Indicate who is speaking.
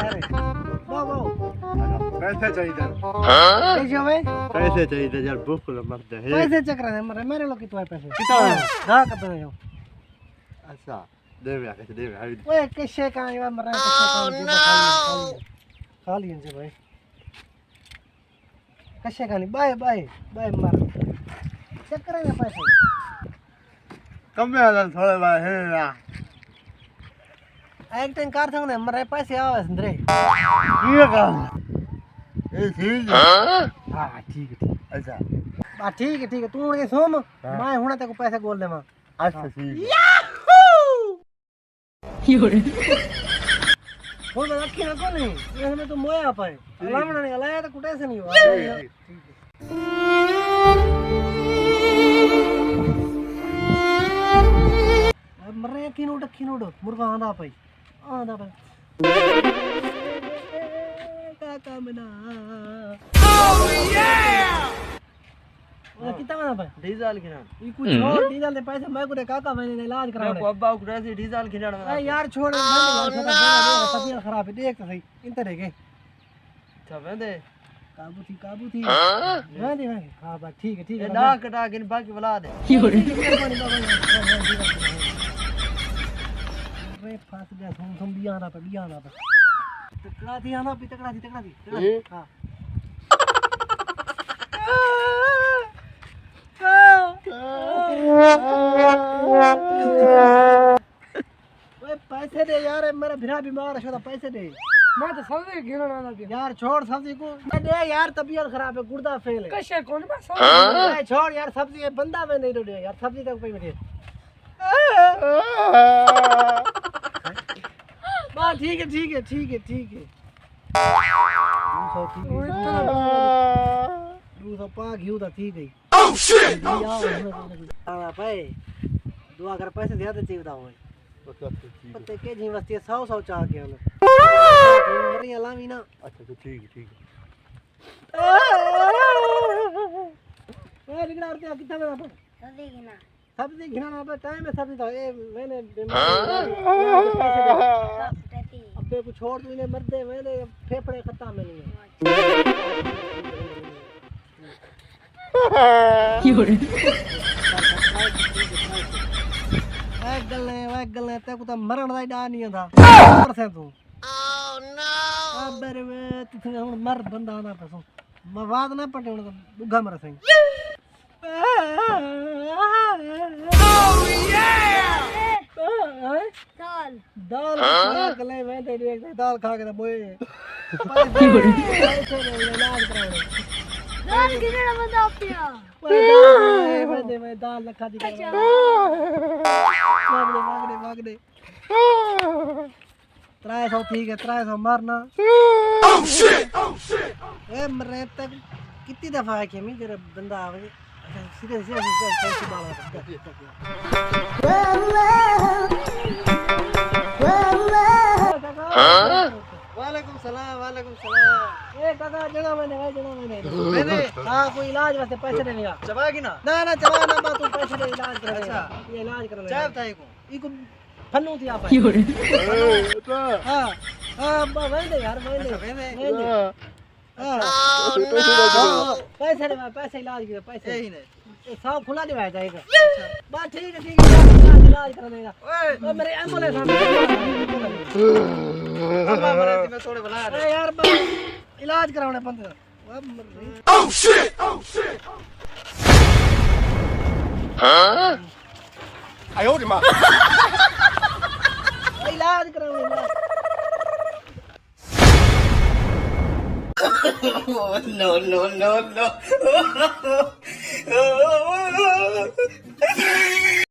Speaker 1: अरे बाबा
Speaker 2: पैसे चाहिए
Speaker 1: कैसे भाई
Speaker 2: पैसे चाहिए यार भूख मरते हैं
Speaker 1: पैसे चक्कर है मेरे लोग कितने पैसे
Speaker 2: कितना
Speaker 1: दा कतने हो
Speaker 2: अच्छा देवे आके देवे आई
Speaker 1: ओए कैसे का यार मर रहा है खाली इनसे भाई कैसे का नहीं बाय बाय बाय मर चक्कर है पैसे
Speaker 2: कम में आ थोड़े बार है ना
Speaker 1: एक टाइम कार था ना मरे पैसे आवे संदरे
Speaker 2: ये का ए ठीक है
Speaker 1: हां ठीक है
Speaker 2: अच्छा
Speaker 1: ठीक है तू उड़ के सोम मैं हुना तेको पैसे गोल देवा
Speaker 2: अच्छा ठीक है
Speaker 1: योरे हो ना रखी ना को नहीं इसमें तो मोया पाए लामना नहीं लाया तो कुटे से नहीं हुआ मरे किनोड मुर्गा आंदा पाई काका मना कितना मना पाई
Speaker 3: डीजल खिना
Speaker 1: ई कुछ और डीजल दे पैसे मैं को काका मैंने इलाज कराने
Speaker 3: को अब्बा को ऐसे डीजल खिना
Speaker 1: ए यार छोड़ तबीयत खराब है देख तो सही इंत रह गए
Speaker 3: अच्छा वेंदे
Speaker 1: काबू थी हां दे हां बस ठीक है
Speaker 3: ना कटा के बाकी बुला दे रे
Speaker 1: फास गया सुन बिया ना पे तकड़ा दी आना पे तकड़ा दी हां ओए पैसे दे यार मेरा भिरा बीमार है तो पैसे दे मैं तो सब्जी गिरना ना यार छोड़ सब्जी को दे यार तबीयत खराब है गुर्दा फेल है कैसे कौन मैं सब्जी छोड़ यार सब्जी बंदा में नहीं दे यार सब्जी तक पे बैठे बा ठीक है दूसरा पा घिउ था ठीक है ओह शिट आना पाए दुआ कर पैसे ज्यादा चाहिए था ओए पत्ते के जी वस्ती 100 चाह के हमें मरिया लावी ना
Speaker 2: अच्छा तो ठीक है
Speaker 1: ए लिखना और क्या कितना में सब्जी घिना ना पे टाइम है सब्जी था ए मैंने अबे को छोड़ तू इन्हें मर दे मैंने फेफड़े खत्म में नहीं है गल्ले ते को तो मरण दा डा नहीं था मर से तू ओह नो अबे रे तू हुन मर बंदा ना पसो मवाद ना पटे हुन दुगा मर से दाल गले में दे दे दाल खा के मोए दाल किने बंदा पिया मैं दाल लखा दी मांगने 300 ठीक है 300 मारना ए मरे तक कितनी दफा है कि मैं जरा बंदा आवे सीधे कैसे बाल वालेकुम सलाम ए काका जना मैंने हां कोई इलाज वास्ते पैसे देनेगा
Speaker 3: चबागी ना
Speaker 1: चबा ना बा तू पैसे दे इलाज कर अच्छा ये इलाज करना
Speaker 3: चाह था
Speaker 1: इको फन्नू थी आप हां बा वेंदे यार वेंदे पैसे दे पैसे इलाज के पैसे
Speaker 3: यही नहीं
Speaker 1: सब खुला दिया जाएगा बस ठीक है इलाज कर देगा ओए मेरे एम्बुलेंस
Speaker 3: में थोड़े बुला
Speaker 1: अरे यार इलाज कराने बंद
Speaker 2: ओह शिट हां आयो रे मां
Speaker 1: इलाज कराने
Speaker 3: no